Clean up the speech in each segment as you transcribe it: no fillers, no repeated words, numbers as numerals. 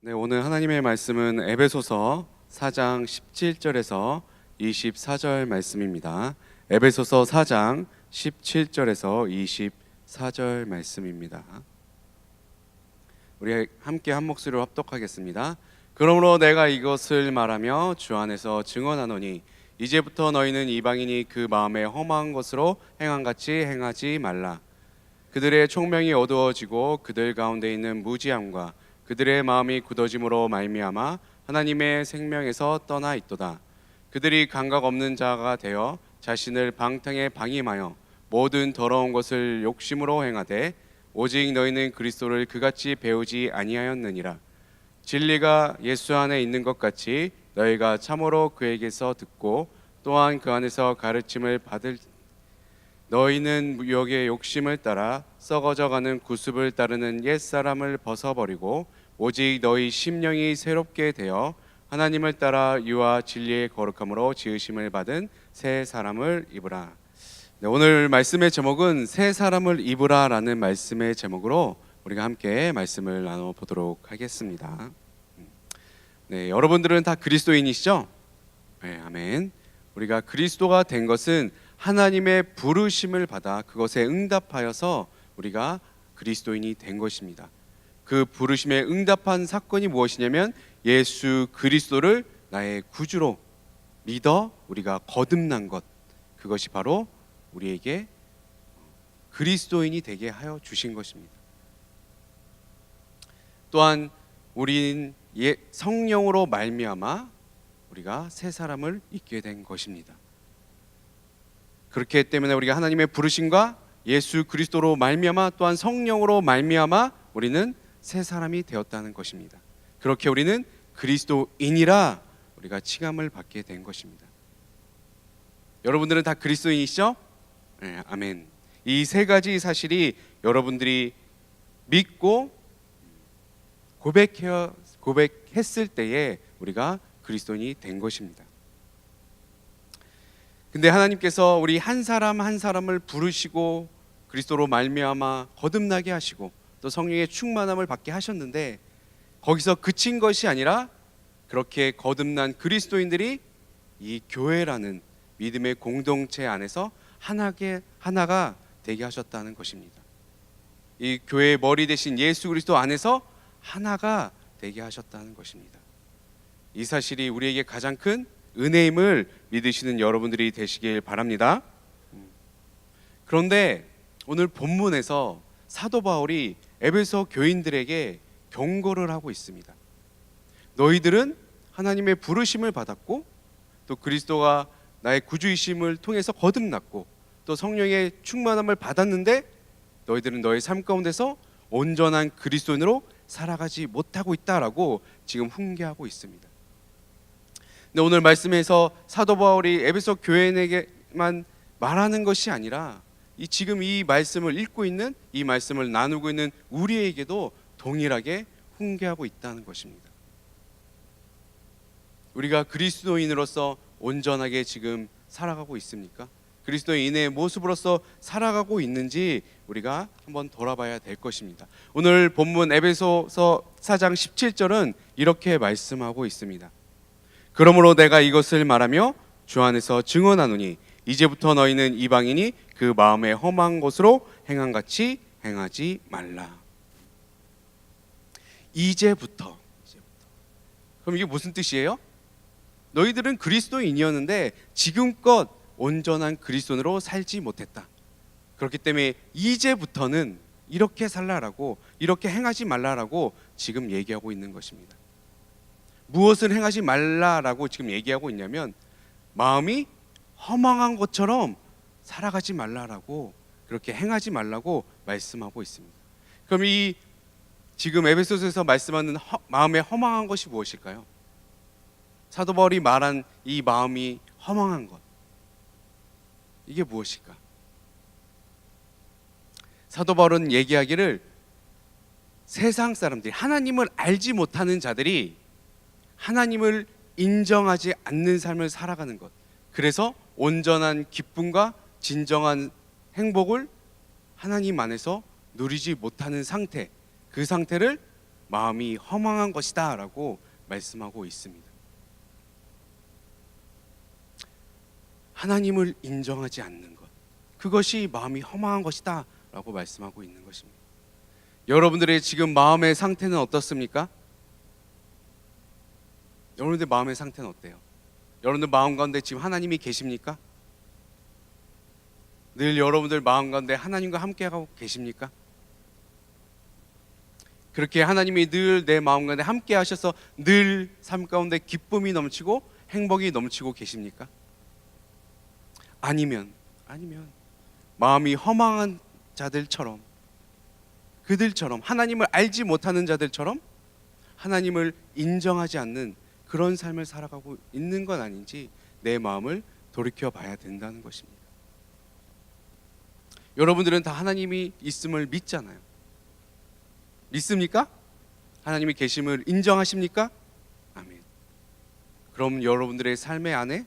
네, 오늘 하나님의 말씀은 에베소서 4장 17절에서 24절 말씀입니다. 에베소서 4장 17절에서 24절 말씀입니다. 우리 함께 한 목소리로 합독하겠습니다. 그러므로 내가 이것을 말하며 주 안에서 증언하노니 이제부터 너희는 이방인이 그 마음에 험한 것으로 행함같이 행하지 말라. 그들의 총명이 어두워지고 그들 가운데 있는 무지함과 그들의 마음이 굳어짐으로 말미암아 하나님의 생명에서 떠나 있도다. 그들이 감각 없는 자가 되어 자신을 방탕에 방임하여 모든 더러운 것을 욕심으로 행하되 오직 너희는 그리스도를 그같이 배우지 아니하였느니라. 진리가 예수 안에 있는 것 같이 너희가 참으로 그에게서 듣고 또한 그 안에서 가르침을 받을 너희는 유혹의 욕심을 따라 썩어져가는 구습을 따르는 옛사람을 벗어버리고 오직 너희 심령이 새롭게 되어 하나님을 따라 유와 진리의 거룩함으로 지으심을 받은 새 사람을 입으라. 네, 오늘 말씀의 제목은 새 사람을 입으라 라는 말씀의 제목으로 우리가 함께 말씀을 나눠보도록 하겠습니다. 네, 여러분들은 다 그리스도인이시죠? 네, 아멘. 우리가 그리스도가 된 것은 하나님의 부르심을 받아 그것에 응답하여서 우리가 그리스도인이 된 것입니다. 그 부르심에 응답한 사건이 무엇이냐면 예수 그리스도를 나의 구주로 믿어 우리가 거듭난 것, 그것이 바로 우리에게 그리스도인이 되게 하여 주신 것입니다. 또한 우리는 성령으로 말미암아 우리가 새 사람을 입게 된 것입니다. 그렇기 때문에 우리가 하나님의 부르심과 예수 그리스도로 말미암아 또한 성령으로 말미암아 우리는 새 사람이 되었다는 것입니다. 그렇게 우리는 그리스도인이라 우리가 칭함을 받게 된 것입니다. 여러분들은 다 그리스도인이시죠? 네, 아멘. 이 세 가지 사실이 여러분들이 믿고 고백했을 때에 우리가 그리스도인이 된 것입니다. 근데 하나님께서 우리 한 사람 한 사람을 부르시고 그리스도로 말미암아 거듭나게 하시고 또 성령의 충만함을 받게 하셨는데 거기서 그친 것이 아니라 그렇게 거듭난 그리스도인들이 이 교회라는 믿음의 공동체 안에서 하나가 되게 하셨다는 것입니다. 이 교회의 머리 대신 예수 그리스도 안에서 하나가 되게 하셨다는 것입니다. 이 사실이 우리에게 가장 큰 은혜임을 믿으시는 여러분들이 되시길 바랍니다. 그런데 오늘 본문에서 사도 바울이 에베소 교인들에게 경고를 하고 있습니다. 너희들은 하나님의 부르심을 받았고 또 그리스도가 나의 구주이심을 통해서 거듭났고 또 성령의 충만함을 받았는데 너희들은 너의 삶 가운데서 온전한 그리스도인으로 살아가지 못하고 있다라고 지금 훈계하고 있습니다. 근데 오늘 말씀에서 사도 바울이 에베소 교인에게만 말하는 것이 아니라 지금 이 말씀을 읽고 있는, 이 말씀을 나누고 있는 우리에게도 동일하게 훈계하고 있다는 것입니다. 우리가 그리스도인으로서 온전하게 지금 살아가고 있습니까? 그리스도인의 모습으로서 살아가고 있는지 우리가 한번 돌아봐야 될 것입니다. 오늘 본문 에베소서 4장 17절은 이렇게 말씀하고 있습니다. 그러므로 내가 이것을 말하며 주 안에서 증언하노니 이제부터 너희는 이방인이 그 마음에 험한 것으로 행함같이 행하지 말라. 이제부터. 그럼 이게 무슨 뜻이에요? 너희들은 그리스도인이었는데 지금껏 온전한 그리스도인으로 살지 못했다. 그렇기 때문에 이제부터는 이렇게 살라라고, 이렇게 행하지 말라라고 지금 얘기하고 있는 것입니다. 무엇을 행하지 말라라고 지금 얘기하고 있냐면 마음이 허망한 것처럼 살아가지 말라라고, 그렇게 행하지 말라고 말씀하고 있습니다. 그럼 이 지금 에베소서에서 말씀하는 마음의 허망한 것이 무엇일까요? 사도 바울이 말한 이 마음이 허망한 것, 이게 무엇일까? 사도 바울은 얘기하기를 세상 사람들이, 하나님을 알지 못하는 자들이 하나님을 인정하지 않는 삶을 살아가는 것, 그래서 온전한 기쁨과 진정한 행복을 하나님 안에서 누리지 못하는 상태, 그 상태를 마음이 허망한 것이다 라고 말씀하고 있습니다. 하나님을 인정하지 않는 것, 그것이 마음이 허망한 것이다 라고 말씀하고 있는 것입니다. 여러분들의 지금 마음의 상태는 어떻습니까? 여러분들 마음의 상태는 어때요? 여러분들 마음 가운데 지금 하나님이 계십니까? 늘 여러분들 마음 가운데 하나님과 함께하고 계십니까? 그렇게 하나님이 늘 내 마음 가운데 함께 하셔서 늘 삶 가운데 기쁨이 넘치고 행복이 넘치고 계십니까? 아니면 마음이 허망한 자들처럼, 그들처럼, 하나님을 알지 못하는 자들처럼 하나님을 인정하지 않는 그런 삶을 살아가고 있는 건 아닌지 내 마음을 돌이켜 봐야 된다는 것입니다. 여러분들은 다 하나님이 있음을 믿잖아요. 믿습니까? 하나님이 계심을 인정하십니까? 아멘. 그럼 여러분들의 삶의 안에,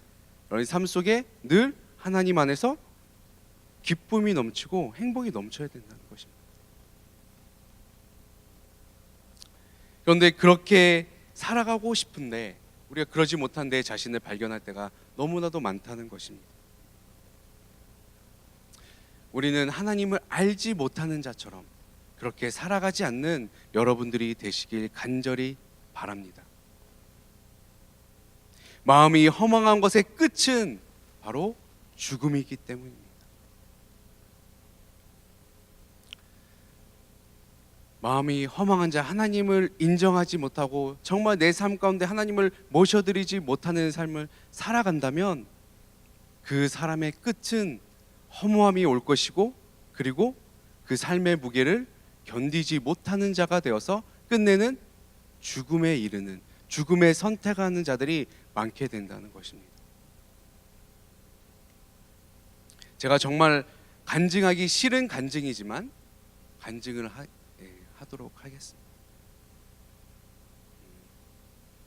여러분의 삶 속에 늘 하나님 안에서 기쁨이 넘치고 행복이 넘쳐야 된다는 것입니다. 그런데 그렇게 살아가고 싶은데 우리가 그러지 못한 내 자신을 발견할 때가 너무나도 많다는 것입니다. 우리는 하나님을 알지 못하는 자처럼 그렇게 살아가지 않는 여러분들이 되시길 간절히 바랍니다. 마음이 허망한 것의 끝은 바로 죽음이기 때문입니다. 마음이 허망한 자, 하나님을 인정하지 못하고 정말 내 삶 가운데 하나님을 모셔드리지 못하는 삶을 살아간다면 그 사람의 끝은 허무함이 올 것이고, 그리고 그 삶의 무게를 견디지 못하는 자가 되어서 끝내는 죽음에 이르는, 죽음에 선택하는 자들이 많게 된다는 것입니다. 제가 정말 간증하기 싫은 간증이지만 간증을 하도록 하겠습니다.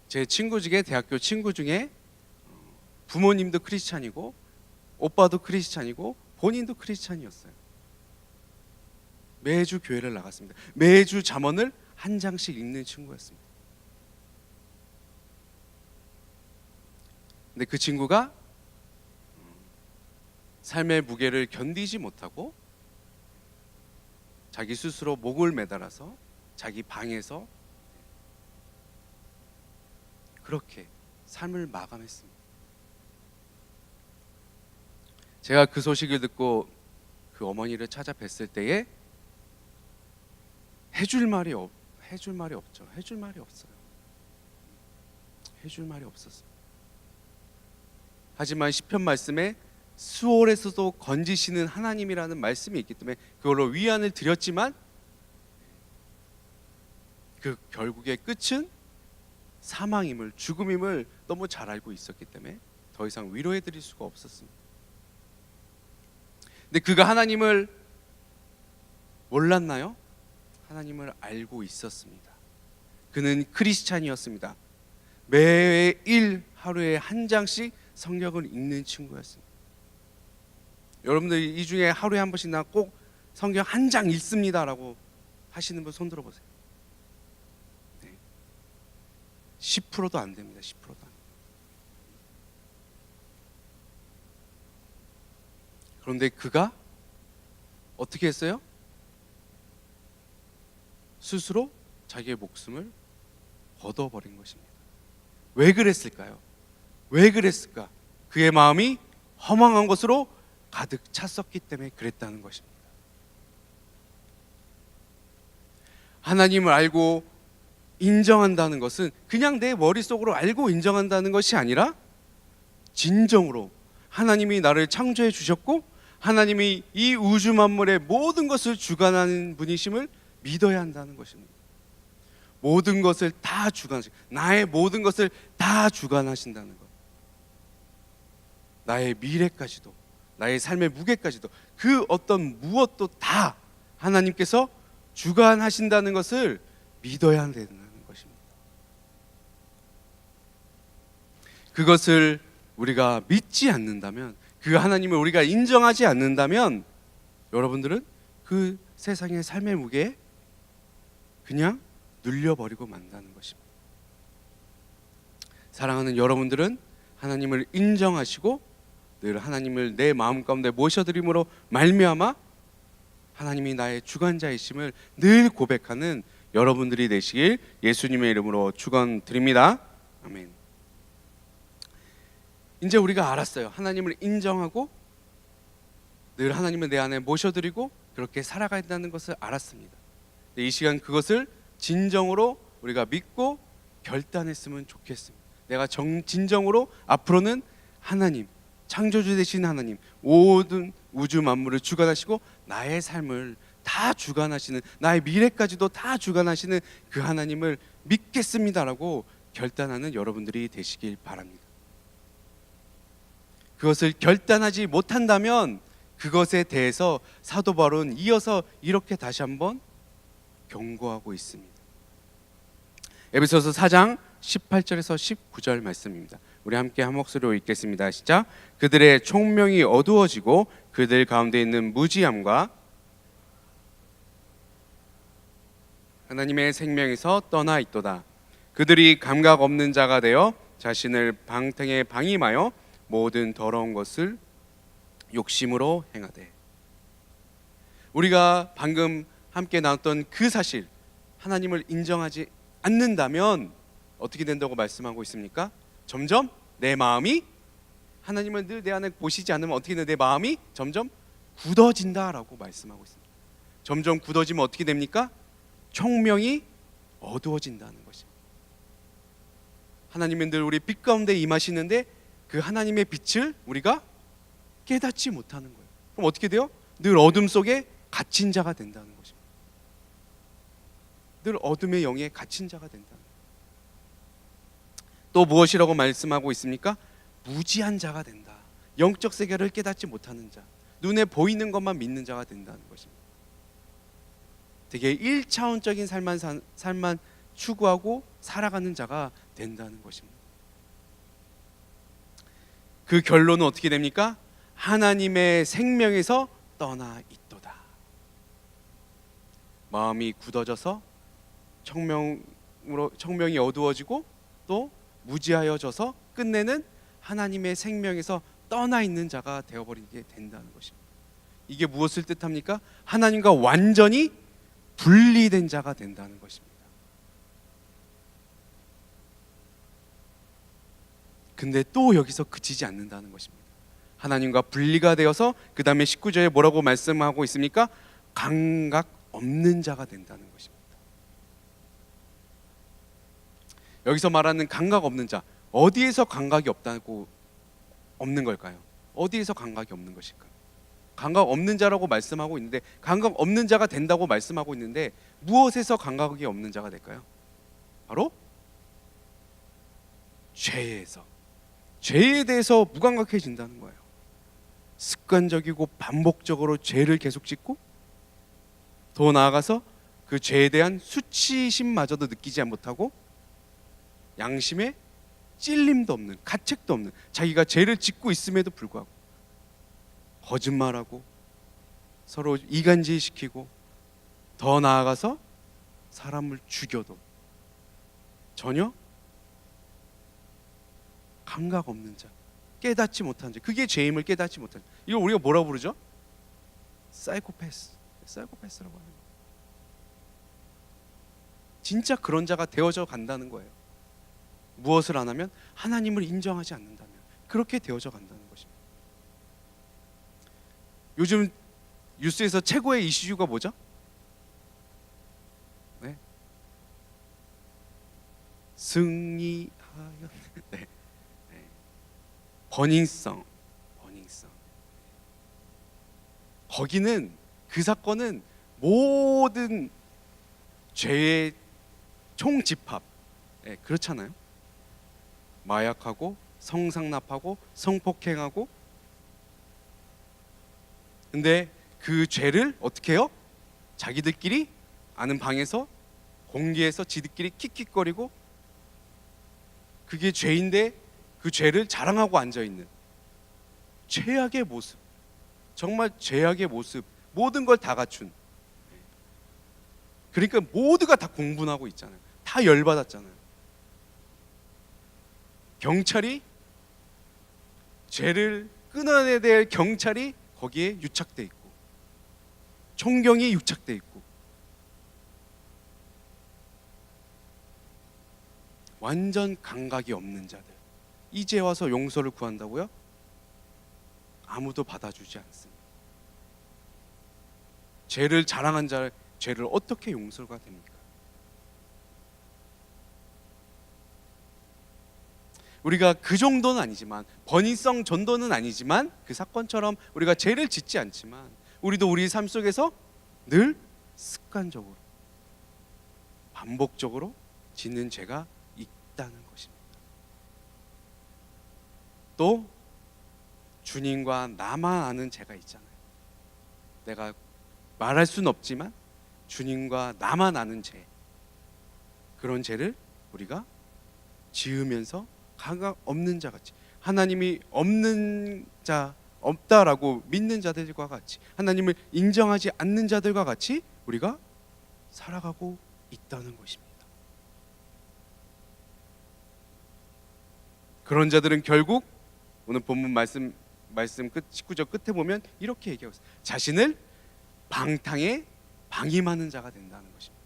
제 친구 중에, 대학교 친구 중에 부모님도 크리스찬이고 오빠도 크리스찬이고 본인도 크리스찬이었어요. 매주 교회를 나갔습니다. 매주 잠언을 한 장씩 읽는 친구였습니다. 근데 그 친구가 삶의 무게를 견디지 못하고 자기 스스로 목을 매달아서 자기 방에서 그렇게 삶을 마감했습니다. 제가 그 소식을 듣고 그 어머니를 찾아뵀을 때에 해줄 말이 없어요. 해줄 말이 없었어요. 하지만 시편 말씀에 수월에서도 건지시는 하나님이라는 말씀이 있기 때문에 그걸로 위안을 드렸지만 그 결국의 끝은 사망임을, 죽음임을 너무 잘 알고 있었기 때문에 더 이상 위로해 드릴 수가 없었습니다. 근데 그가 하나님을 몰랐나요? 하나님을 알고 있었습니다. 그는 크리스찬이었습니다. 매일 하루에 한 장씩 성경을 읽는 친구였습니다. 여러분들 이 중에 하루에 한 번씩 나 꼭 성경 한 장 읽습니다라고 하시는 분 손 들어보세요. 네. 10%도 안 됩니다. 10%도 안 됩니다. 그런데 그가 어떻게 했어요? 스스로 자기의 목숨을 걷어버린 것입니다. 왜 그랬을까요? 왜 그랬을까? 그의 마음이 허망한 것으로 가득 찼었기 때문에 그랬다는 것입니다. 하나님을 알고 인정한다는 것은 그냥 내 머릿속으로 알고 인정한다는 것이 아니라 진정으로 하나님이 나를 창조해 주셨고 하나님이 이 우주 만물의 모든 것을 주관하는 분이심을 믿어야 한다는 것입니다. 모든 것을 다 주관하시고 나의 모든 것을 다 주관하신다는 것, 나의 미래까지도, 나의 삶의 무게까지도, 그 어떤 무엇도 다 하나님께서 주관하신다는 것을 믿어야 한다는 것입니다. 그것을 우리가 믿지 않는다면, 그 하나님을 우리가 인정하지 않는다면 여러분들은 그 세상의 삶의 무게에 그냥 눌려버리고 만다는 것입니다. 사랑하는 여러분들은 하나님을 인정하시고 늘 하나님을 내 마음 가운데 모셔드림으로 말미암아 하나님이 나의 주관자이심을 늘 고백하는 여러분들이 되시길 예수님의 이름으로 축원드립니다. 아멘. 이제 우리가 알았어요. 하나님을 인정하고 늘 하나님을 내 안에 모셔드리고 그렇게 살아가야 한다는 것을 알았습니다. 이 시간 그것을 진정으로 우리가 믿고 결단했으면 좋겠습니다. 내가 진정으로 앞으로는 하나님, 창조주 되신 하나님, 모든 우주 만물을 주관하시고 나의 삶을 다 주관하시는, 나의 미래까지도 다 주관하시는 그 하나님을 믿겠습니다라고 결단하는 여러분들이 되시길 바랍니다. 그것을 결단하지 못한다면 그것에 대해서 사도 바울은 이어서 이렇게 다시 한번 경고하고 있습니다. 에베소서 4장 18절에서 19절 말씀입니다. 우리 함께 한 목소리로 읽겠습니다. 시작. 그들의 총명이 어두워지고 그들 가운데 있는 무지함과 하나님의 생명에서 떠나 있도다. 그들이 감각 없는 자가 되어 자신을 방탕에 방임하여 모든 더러운 것을 욕심으로 행하되. 우리가 방금 함께 나눴던 그 사실, 하나님을 인정하지 않는다면 어떻게 된다고 말씀하고 있습니까? 점점 내 마음이, 하나님을 늘 내 안에 보시지 않으면 어떻게 돼? 내 마음이 점점 굳어진다라고 말씀하고 있습니다. 점점 굳어지면 어떻게 됩니까? 총명이 어두워진다는 것입니다. 하나님은 늘 우리 빛 가운데 임하시는데 그 하나님의 빛을 우리가 깨닫지 못하는 거예요. 그럼 어떻게 돼요? 늘 어둠 속에 갇힌 자가 된다는 것입니다. 늘 어둠의 영에 갇힌 자가 된다는 거예요. 또 무엇이라고 말씀하고 있습니까? 무지한 자가 된다. 영적 세계를 깨닫지 못하는 자, 눈에 보이는 것만 믿는 자가 된다는 것입니다. 되게 1차원적인 삶만 추구하고 살아가는 자가 된다는 것입니다. 그 결론은 어떻게 됩니까? 하나님의 생명에서 떠나 있도다. 마음이 굳어져서 청명이 어두워지고 또 무지하여져서 끝내는 하나님의 생명에서 떠나 있는 자가 되어버리게 된다는 것입니다. 이게 무엇을 뜻합니까? 하나님과 완전히 분리된 자가 된다는 것입니다. 근데 또 여기서 그치지 않는다는 것입니다. 하나님과 분리가 되어서 그 다음에 19절에 뭐라고 말씀하고 있습니까? 감각 없는 자가 된다는 것입니다. 여기서 말하는 감각 없는 자, 어디에서 감각이 없는 걸까요? 어디에서 감각이 없는 것일까요? 감각 없는 자라고 말씀하고 있는데, 감각 없는 자가 된다고 말씀하고 있는데 무엇에서 감각이 없는 자가 될까요? 바로 죄에서, 죄에 대해서 무감각해진다는 거예요. 습관적이고 반복적으로 죄를 계속 짓고, 더 나아가서 그 죄에 대한 수치심마저도 느끼지 못하고 양심에 찔림도 없는, 가책도 없는, 자기가 죄를 짓고 있음에도 불구하고 거짓말하고 서로 이간질시키고 더 나아가서 사람을 죽여도 전혀 감각 없는 자, 깨닫지 못한 자, 그게 죄임을 깨닫지 못한 자, 이걸 우리가 뭐라고 부르죠? 사이코패스라고 하는 거예요. 진짜 그런 자가 되어져 간다는 거예요. 무엇을 안 하면? 하나님을 인정하지 않는다면 그렇게 되어져 간다는 것입니다. 요즘 뉴스에서 최고의 이슈가 뭐죠? 네. 승리하여 네. 버닝썬. 거기는, 그 사건은 모든 죄의 총집합, 네, 그렇잖아요. 마약하고 성상납하고 성폭행하고, 근데 그 죄를 어떻게 해요? 자기들끼리 아는 방에서 공개해서 지들끼리 킥킥거리고, 그게 죄인데 그 죄를 자랑하고 앉아있는 최악의 모습, 정말 죄악의 모습, 모든 걸 다 갖춘. 그러니까 모두가 다 공분하고 있잖아요. 다 열받았잖아요. 경찰이, 죄를 끊어내야 될 경찰이 거기에 유착돼 있고, 총경이 유착돼 있고, 완전 감각이 없는 자들, 이제 와서 용서를 구한다고요? 아무도 받아주지 않습니다. 죄를 자랑한 자의 죄를 어떻게 용서가 됩니까? 우리가 그 정도는 아니지만, 번이성 전도는 아니지만, 그 사건처럼 우리가 죄를 짓지 않지만 우리도 우리 삶 속에서 늘 습관적으로 반복적으로 짓는 죄가 있다는 것입니다. 또 주님과 나만 아는 죄가 있잖아요. 내가 말할 수는 없지만 주님과 나만 아는 죄, 그런 죄를 우리가 지으면서 감각 없는 자 같이, 하나님이 없는 자, 없다라고 믿는 자들과 같이, 하나님을 인정하지 않는 자들과 같이 우리가 살아가고 있다는 것입니다. 그런 자들은 결국 오늘 본문 말씀 끝 19절 끝에 보면 이렇게 얘기하고 있어요. 자신을 방탕에 방임하는 자가 된다는 것입니다.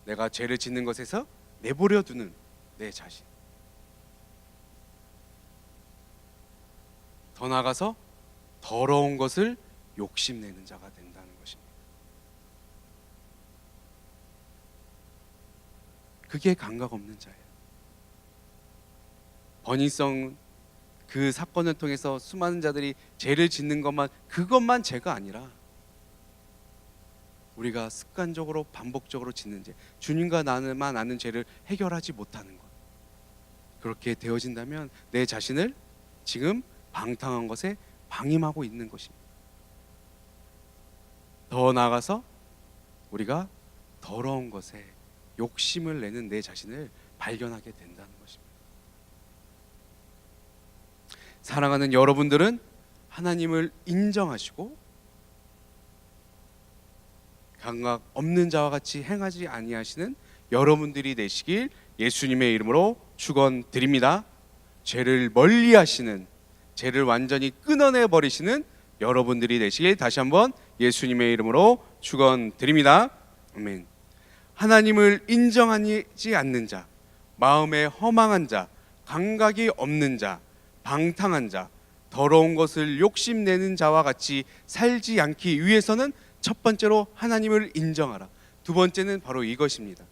내가 죄를 짓는 것에서 내버려 두는 내 자신. 더 나아가서 더러운 것을 욕심내는 자가 된다는 것입니다. 그게 감각 없는 자예요. 번이성 그 사건을 통해서 수많은 자들이 죄를 짓는 그것만 죄가 아니라 우리가 습관적으로 반복적으로 짓는 죄, 주님과 나만 아는 죄를 해결하지 못하는 것, 그렇게 되어진다면 내 자신을 지금 방탕한 것에 방임하고 있는 것입니다. 더 나아가서 우리가 더러운 것에 욕심을 내는 내 자신을 발견하게 된다는 것입니다. 사랑하는 여러분들은 하나님을 인정하시고 감각 없는 자와 같이 행하지 아니하시는 여러분들이 되시길 예수님의 이름으로 축원드립니다. 죄를 멀리하시는, 죄를 완전히 끊어내 버리시는 여러분들이 되시길 다시 한번 예수님의 이름으로 축원드립니다. 아멘. 하나님을 인정하지 않는 자, 마음에 허망한 자, 감각이 없는 자, 방탕한 자, 더러운 것을 욕심내는 자와 같이 살지 않기 위해서는 첫 번째로 하나님을 인정하라. 두 번째는 바로 이것입니다.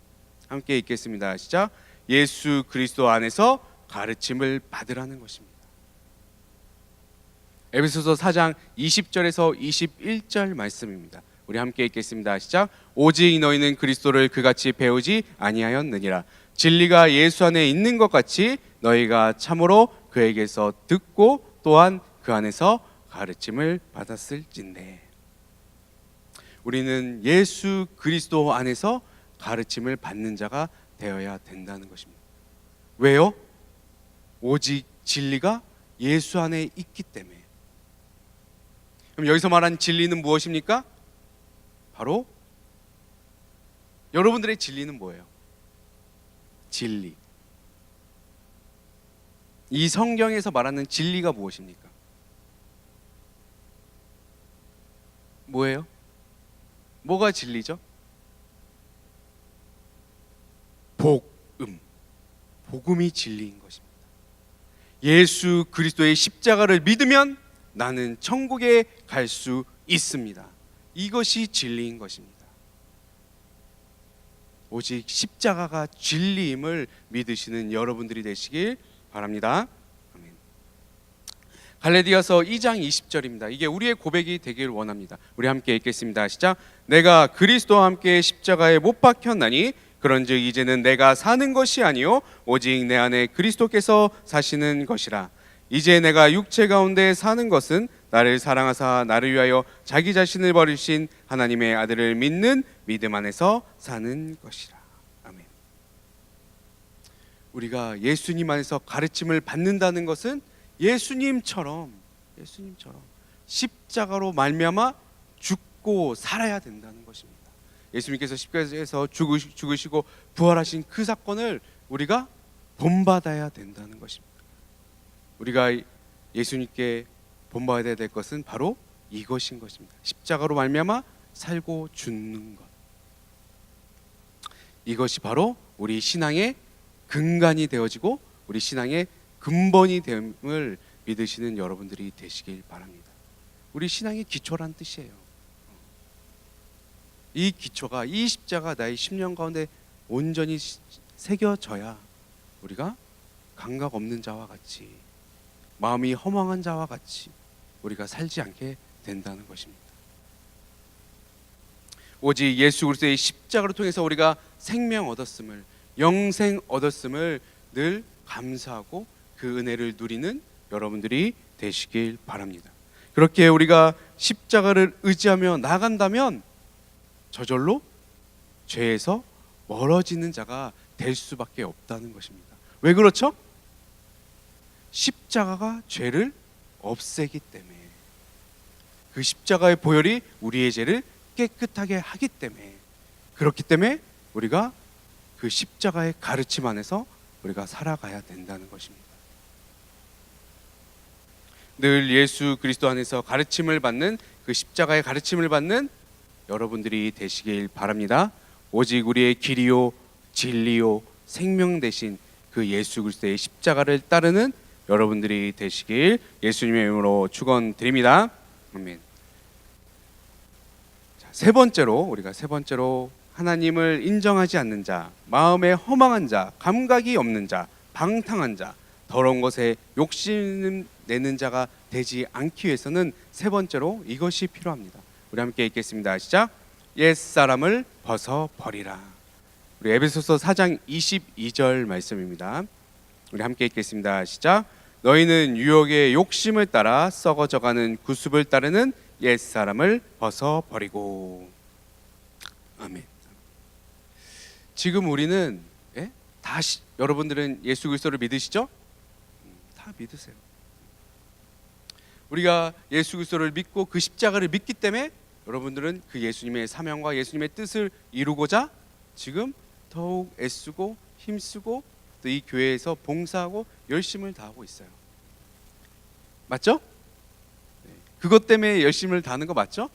함께 읽겠습니다. 시작. 예수 그리스도 안에서 가르침을 받으라는 것입니다. 에베소서 4장 20절에서 21절 말씀입니다. 우리 함께 읽겠습니다. 시작. 오직 너희는 그리스도를 그같이 배우지 아니하였느니라. 진리가 예수 안에 있는 것 같이 너희가 참으로 그에게서 듣고 또한 그 안에서 가르침을 받았을진대. 우리는 예수 그리스도 안에서 가르침을 받는 자가 되어야 된다는 것입니다. 왜요? 오직 진리가 예수 안에 있기 때문에. 그럼 여기서 말한 진리는 무엇입니까? 바로 여러분들의 진리는 뭐예요? 진리. 이 성경에서 말하는 진리가 무엇입니까? 뭐예요? 뭐가 진리죠? 복음. 복음이 진리인 것입니다. 예수 그리스도의 십자가를 믿으면 나는 천국에 갈 수 있습니다. 이것이 진리인 것입니다. 오직 십자가가 진리임을 믿으시는 여러분들이 되시길 바랍니다. 아멘. 갈라디아서 2장 20절입니다. 이게 우리의 고백이 되길 원합니다. 우리 함께 읽겠습니다. 시작. 내가 그리스도와 함께 십자가에 못 박혔나니 그런즉 이제는 내가 사는 것이 아니요 오직 내 안에 그리스도께서 사시는 것이라. 이제 내가 육체 가운데 사는 것은 나를 사랑하사 나를 위하여 자기 자신을 버리신 하나님의 아들을 믿는 믿음 안에서 사는 것이라. 아멘. 우리가 예수님 안에서 가르침을 받는다는 것은 예수님처럼 십자가로 말미암아 죽고 살아야 된다는 것입니다. 예수님께서 십자가에서 죽으시고 부활하신 그 사건을 우리가 본받아야 된다는 것입니다. 우리가 예수님께 본받아야 될 것은 바로 이것인 것입니다. 십자가로 말미암아 살고 죽는 것. 이것이 바로 우리 신앙의 근간이 되어지고 우리 신앙의 근본이 됨을 믿으시는 여러분들이 되시길 바랍니다. 우리 신앙의 기초란 뜻이에요. 이 기초가, 이 십자가 나의 심령 가운데 온전히 새겨져야 우리가 감각 없는 자와 같이, 마음이 허망한 자와 같이 우리가 살지 않게 된다는 것입니다. 오직 예수 그리스도의 십자가를 통해서 우리가 생명 얻었음을, 영생 얻었음을 늘 감사하고 그 은혜를 누리는 여러분들이 되시길 바랍니다. 그렇게 우리가 십자가를 의지하며 나간다면 저절로 죄에서 멀어지는 자가 될 수밖에 없다는 것입니다. 왜 그렇죠? 십자가가 죄를 없애기 때문에, 그 십자가의 보혈이 우리의 죄를 깨끗하게 하기 때문에, 그렇기 때문에 우리가 그 십자가의 가르침 안에서 우리가 살아가야 된다는 것입니다. 늘 예수 그리스도 안에서 가르침을 받는, 그 십자가의 가르침을 받는 여러분들이 되시길 바랍니다. 오직 우리의 길이요 진리요 생명 되신 그 예수 그리스도의 십자가를 따르는 여러분들이 되시길 예수님의 이름으로 축원드립니다. 아멘. 자, 우리가 세 번째로 하나님을 인정하지 않는 자, 마음에 허망한 자, 감각이 없는 자, 방탕한 자, 더러운 것에 욕심 내는 자가 되지 않기 위해서는 세 번째로 이것이 필요합니다. 우리 함께 읽겠습니다. 시작. 옛사람을 벗어버리라. 우리 에베소서 4장 22절 말씀입니다. 우리 함께 읽겠습니다. 시작. 너희는 유혹의 욕심을 따라 썩어져가는 구습을 따르는 옛사람을 벗어버리고. 아멘. 지금 우리는 다시, 여러분들은 예수 그리스도를 믿으시죠? 다 믿으세요. 우리가 예수 그리스도를 믿고 그 십자가를 믿기 때문에 여러분들은 그 예수님의 사명과 예수님의 뜻을 이루고자 지금 더욱 애쓰고 힘쓰고 또 이 교회에서 봉사하고 열심을 다하고 있어요. 맞죠? 그것 때문에 열심을 다하는 거 맞죠?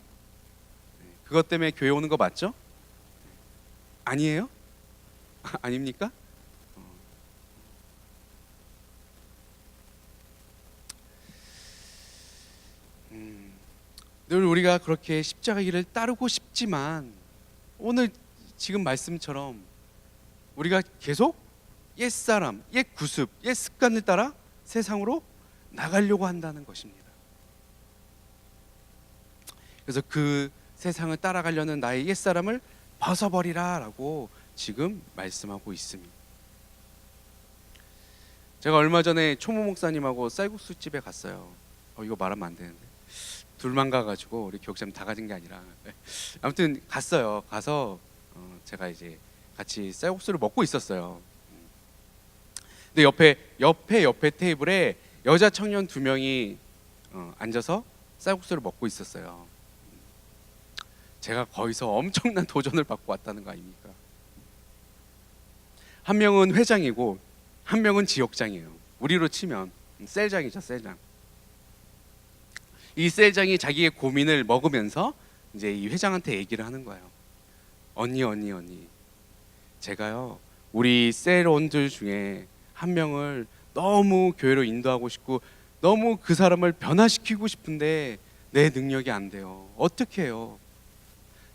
그것 때문에 교회 오는 거 맞죠? 아니에요? 아닙니까? 늘 우리가 그렇게 십자가 길을 따르고 싶지만 오늘 지금 말씀처럼 우리가 계속 옛사람, 옛 구습, 옛 습관을 따라 세상으로 나가려고 한다는 것입니다. 그래서 그 세상을 따라가려는 나의 옛사람을 벗어버리라 라고 지금 말씀하고 있습니다. 제가 얼마 전에 초모 목사님하고 쌀국수 집에 갔어요. 이거 말하면 안 되는데 둘만 가가지고 우리 교육자님 다 가진 게 아니라 아무튼 갔어요. 가서 제가 이제 같이 쌀국수를 먹고 있었어요. 근데 옆에 테이블에 여자 청년 2명이 앉아서 쌀국수를 먹고 있었어요. 제가 거기서 엄청난 도전을 받고 왔다는 거 아닙니까? 한 명은 회장이고 한 명은 지역장이에요. 우리로 치면 셀장이죠, 셀장. 이 셀장이 자기의 고민을 먹으면서 이제 이 회장한테 얘기를 하는 거예요. 언니, 제가요 우리 셀원들 중에 한 명을 너무 교회로 인도하고 싶고 너무 그 사람을 변화시키고 싶은데 내 능력이 안 돼요. 어떻게 해요?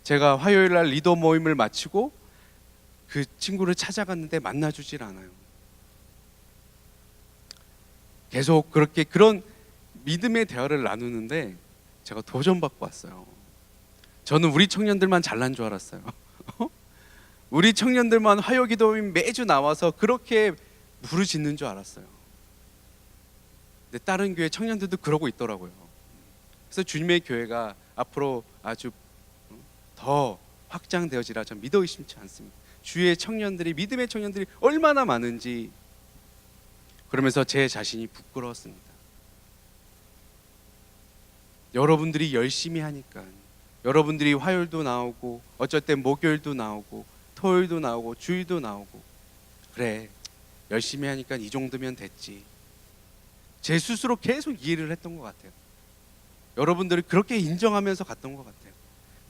제가 화요일 날 리더 모임을 마치고 그 친구를 찾아갔는데 만나주질 않아요. 계속 그런 믿음의 대화를 나누는데 제가 도전받고 왔어요. 저는 우리 청년들만 잘난 줄 알았어요. 우리 청년들만 화요기도인 매주 나와서 그렇게 부르짖는 줄 알았어요. 근데 다른 교회 청년들도 그러고 있더라고요. 그래서 주님의 교회가 앞으로 아주 더 확장되어지라 전 믿어 의심치 않습니다. 주의 청년들이, 믿음의 청년들이 얼마나 많은지, 그러면서 제 자신이 부끄러웠습니다. 여러분들이 열심히 하니까, 여러분들이 화요일도 나오고 어쩔 땐 목요일도 나오고 토요일도 나오고 주일도 나오고, 그래 열심히 하니까 이 정도면 됐지. 제 스스로 계속 이해를 했던 것 같아요. 여러분들이 그렇게 인정하면서 갔던 것 같아요.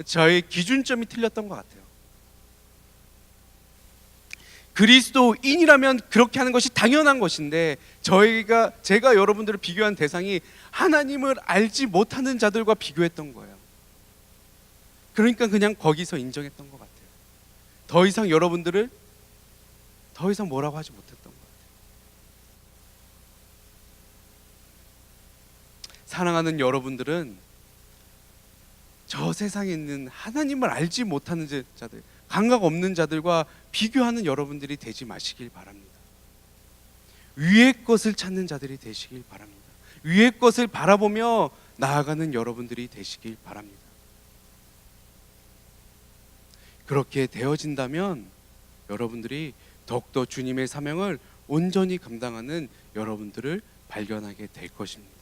저의 기준점이 틀렸던 것 같아요. 그리스도인이라면 그렇게 하는 것이 당연한 것인데, 제가 여러분들을 비교한 대상이 하나님을 알지 못하는 자들과 비교했던 거예요. 그러니까 그냥 거기서 인정했던 것 같아요. 더 이상 여러분들을 더 이상 뭐라고 하지 못했던 것 같아요. 사랑하는 여러분들은 저 세상에 있는 하나님을 알지 못하는 자들, 감각 없는 자들과 비교하는 여러분들이 되지 마시길 바랍니다. 위의 것을 찾는 자들이 되시길 바랍니다. 위의 것을 바라보며 나아가는 여러분들이 되시길 바랍니다. 그렇게 되어진다면 여러분들이 더욱더 주님의 사명을 온전히 감당하는 여러분들을 발견하게 될 것입니다.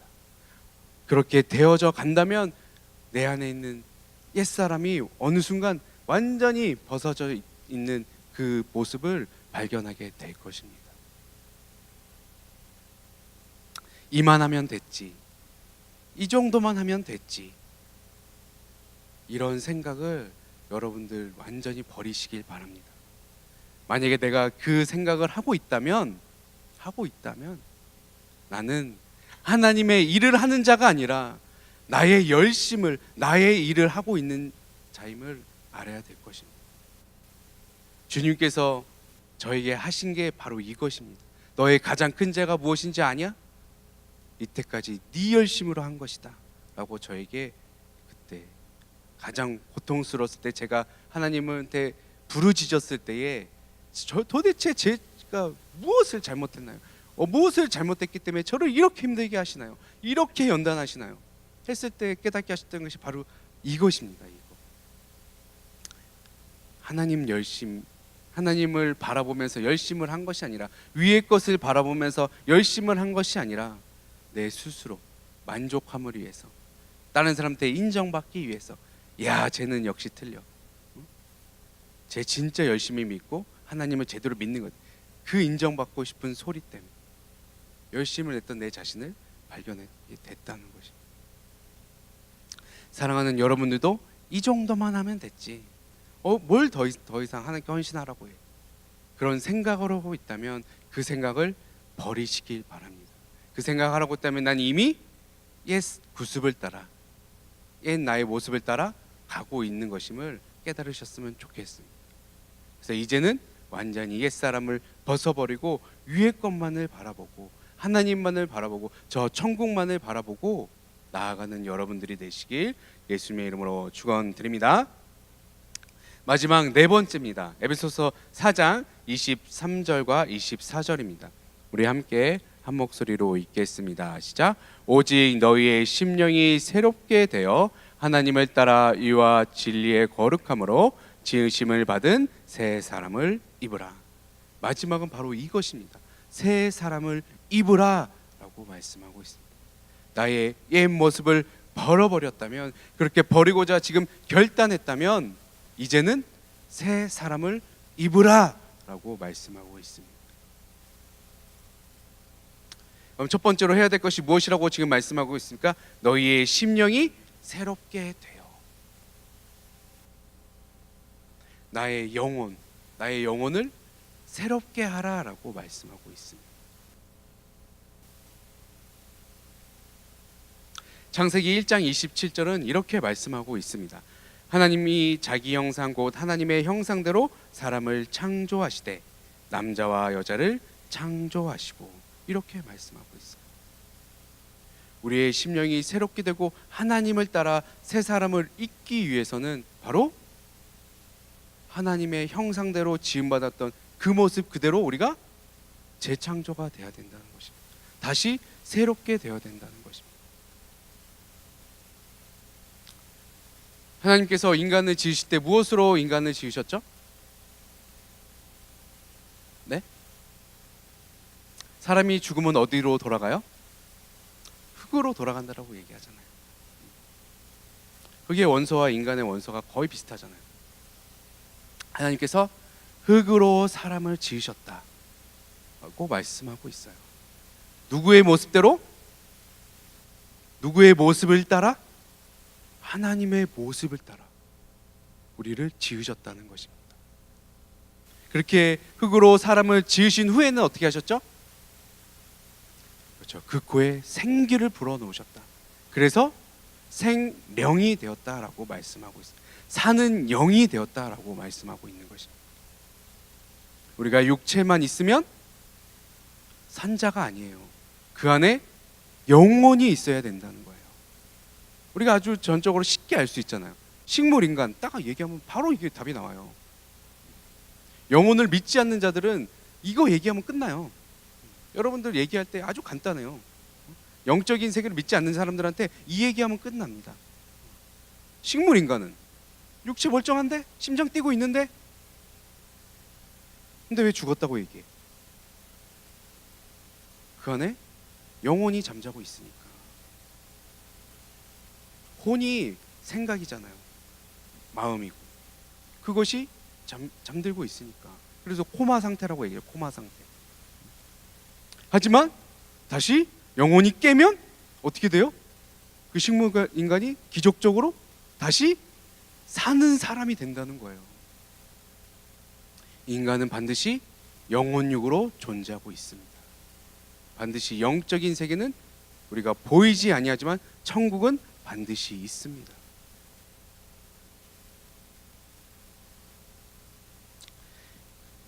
그렇게 되어져 간다면 내 안에 있는 옛사람이 어느 순간 완전히 벗어져 있는 그 모습을 발견하게 될 것입니다. 이만하면 됐지, 이 정도만 하면 됐지, 이런 생각을 여러분들 완전히 버리시길 바랍니다. 만약에 내가 그 생각을 하고 있다면 나는 하나님의 일을 하는 자가 아니라 나의 열심을, 나의 일을 하고 있는 자임을 알아야 될 것입니다. 주님께서 저에게 하신 게 바로 이것입니다. 너의 가장 큰 죄가 무엇인지 아냐? 이때까지 네 열심으로 한 것이다 라고 저에게 그때 가장 고통스러웠을 때, 제가 하나님한테 부르짖었을 때에 도대체 제가 무엇을 잘못했나요? 무엇을 잘못했기 때문에 저를 이렇게 힘들게 하시나요? 이렇게 연단하시나요? 했을 때 깨닫게 하셨던 것이 바로 이것입니다. 이거. 하나님을 바라보면서 열심을 한 것이 아니라, 위의 것을 바라보면서 열심을 한 것이 아니라 내 스스로 만족함을 위해서, 다른 사람한테 인정받기 위해서, 야 쟤는 역시 틀려, 쟤 진짜 열심히 믿고 하나님을 제대로 믿는 것, 그 인정받고 싶은 소리 때문에 열심을 냈던 내 자신을 발견하게 됐다는 것입니다. 사랑하는 여러분들도 이 정도만 하면 됐지, 뭘 더 이상 하나님께 헌신하라고 해, 그런 생각을 하고 있다면 그 생각을 버리시길 바랍니다. 그 생각하라고 했다면 난 이미 옛 구습을 따라, 옛 나의 모습을 따라 가고 있는 것임을 깨달으셨으면 좋겠습니다. 그래서 이제는 완전히 옛사람을 벗어버리고 위의 것만을 바라보고 하나님만을 바라보고 저 천국만을 바라보고 나아가는 여러분들이 되시길 예수님의 이름으로 축원드립니다. 마지막 네 번째입니다. 에베소서 4장 23절과 24절입니다. 우리 함께 한 목소리로 읽겠습니다. 시작. 오직 너희의 심령이 새롭게 되어 하나님을 따라 의와 진리의 거룩함으로 지으심을 받은 새 사람을 입으라. 마지막은 바로 이것입니다. 새 사람을 입으라 라고 말씀하고 있습니다. 나의 옛 모습을 버려버렸다면, 그렇게 버리고자 지금 결단했다면 이제는 새 사람을 입으라 라고 말씀하고 있습니다. 그럼 첫 번째로 해야 될 것이 무엇이라고 지금 말씀하고 있습니까? 너희의 심령이 새롭게 되어, 나의 영혼을 새롭게 하라라고 말씀하고 있습니다. 창세기 1장 27절은 이렇게 말씀하고 있습니다. 하나님이 자기 형상 곧 하나님의 형상대로 사람을 창조하시되 남자와 여자를 창조하시고, 이렇게 말씀하고 있어요. 우리의 심령이 새롭게 되고 하나님을 따라 새 사람을 입기 위해서는 바로 하나님의 형상대로 지음받았던 그 모습 그대로 우리가 재창조가 되어야 된다는 것입니다. 다시 새롭게 되어야 된다는 것입니다. 하나님께서 인간을 지으실 때 무엇으로 인간을 지으셨죠? 네? 사람이 죽으면 어디로 돌아가요? 흙으로 돌아간다라고 얘기하잖아요. 흙의 원소와 인간의 원소가 거의 비슷하잖아요. 하나님께서 흙으로 사람을 지으셨다고 말씀하고 있어요. 누구의 모습대로? 누구의 모습을 따라? 하나님의 모습을 따라 우리를 지으셨다는 것입니다. 그렇게 흙으로 사람을 지으신 후에는 어떻게 하셨죠? 그렇죠. 그 코에 생기를 불어넣으셨다. 그래서 생명이 되었다라고 말씀하고 있습니다. 사는 영이 되었다라고 말씀하고 있는 것입니다. 우리가 육체만 있으면 산자가 아니에요. 그 안에 영혼이 있어야 된다는 거예요. 우리가 아주 전적으로 쉽게 알 수 있잖아요. 식물, 인간 딱 얘기하면 바로 이게 답이 나와요. 영혼을 믿지 않는 자들은 이거 얘기하면 끝나요. 여러분들 얘기할 때 아주 간단해요. 영적인 세계를 믿지 않는 사람들한테 이 얘기하면 끝납니다. 식물, 인간은 육체 멀쩡한데? 심장 뛰고 있는데? 근데 왜 죽었다고 얘기해? 그 안에 영혼이 잠자고 있으니까. 혼이 생각이잖아요. 마음이고. 그것이 잠들고 있으니까. 그래서 코마 상태라고 얘기해요. 코마 상태. 하지만 다시 영혼이 깨면 어떻게 돼요? 그 식물 인간이 기적적으로 다시 사는 사람이 된다는 거예요. 인간은 반드시 영혼육으로 존재하고 있습니다. 반드시 영적인 세계는 우리가 보이지 아니하지만 천국은 반드시 있습니다.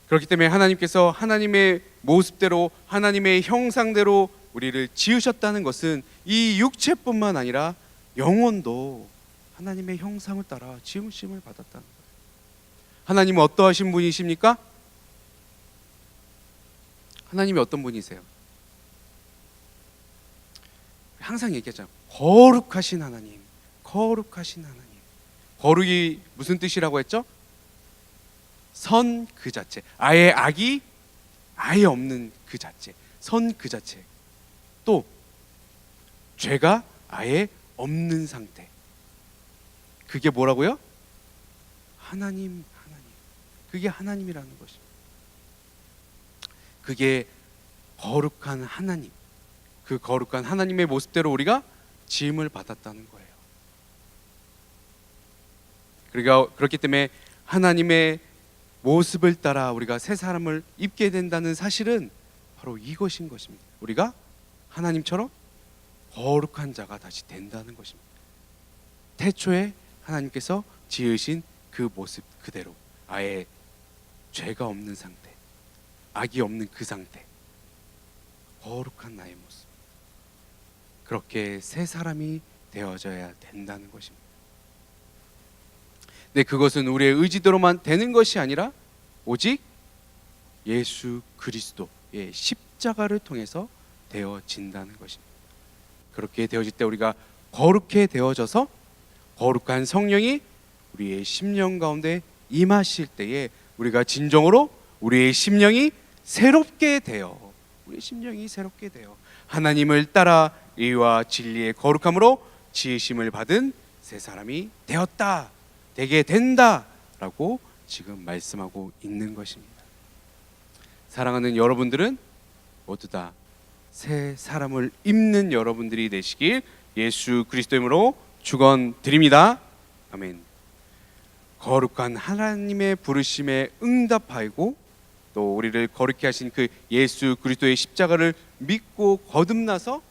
그렇기 때문에 하나님께서 하나님의 모습대로 하나님의 형상대로 우리를 지으셨다는 것은 이 육체뿐만 아니라 영혼도 하나님의 형상을 따라 지으심을 받았다는 거예요. 하나님은 어떠하신 분이십니까? 하나님이 어떤 분이세요? 항상 얘기하잖아요. 거룩하신 하나님, 거룩하신 하나님. 거룩이 무슨 뜻이라고 했죠? 선 그 자체. 아예 악이 아예 없는 그 자체. 선 그 자체. 또 죄가 아예 없는 상태. 그게 뭐라고요? 하나님. 그게 하나님이라는 것입니다. 그게 거룩한 하나님. 그 거룩한 하나님의 모습대로 우리가 지음을 받았다는 거예요. 그렇기 때문에 하나님의 모습을 따라 우리가 새 사람을 입게 된다는 사실은 바로 이것인 것입니다. 우리가 하나님처럼 거룩한 자가 다시 된다는 것입니다. 태초에 하나님께서 지으신 그 모습 그대로 아예 죄가 없는 상태, 악이 없는 그 상태, 거룩한 나의 모습, 그렇게 새 사람이 되어져야 된다는 것입니다. 네, 그것은 우리의 의지대로만 되는 것이 아니라 오직 예수 그리스도의 십자가를 통해서 되어진다는 것입니다. 그렇게 되어질 때 우리가 거룩해 되어져서 거룩한 성령이 우리의 심령 가운데 임하실 때에 우리가 진정으로 우리의 심령이 새롭게 되어 하나님을 따라 의와 진리의 거룩함으로 지으심을 받은 새 사람이 되게 된다라고 지금 말씀하고 있는 것입니다. 사랑하는 여러분들은 모두 다 새 사람을 입는 여러분들이 되시길 예수 그리스도 이름으로 축원드립니다. 아멘. 거룩한 하나님의 부르심에 응답하고 또 우리를 거룩히 하신 그 예수 그리스도의 십자가를 믿고 거듭나서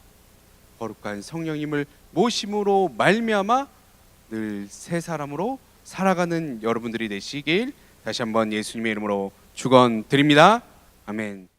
거룩한 성령님을 모심으로 말미암아 늘 새 사람으로 살아가는 여러분들이 되시길 다시 한번 예수님의 이름으로 축원드립니다. 아멘.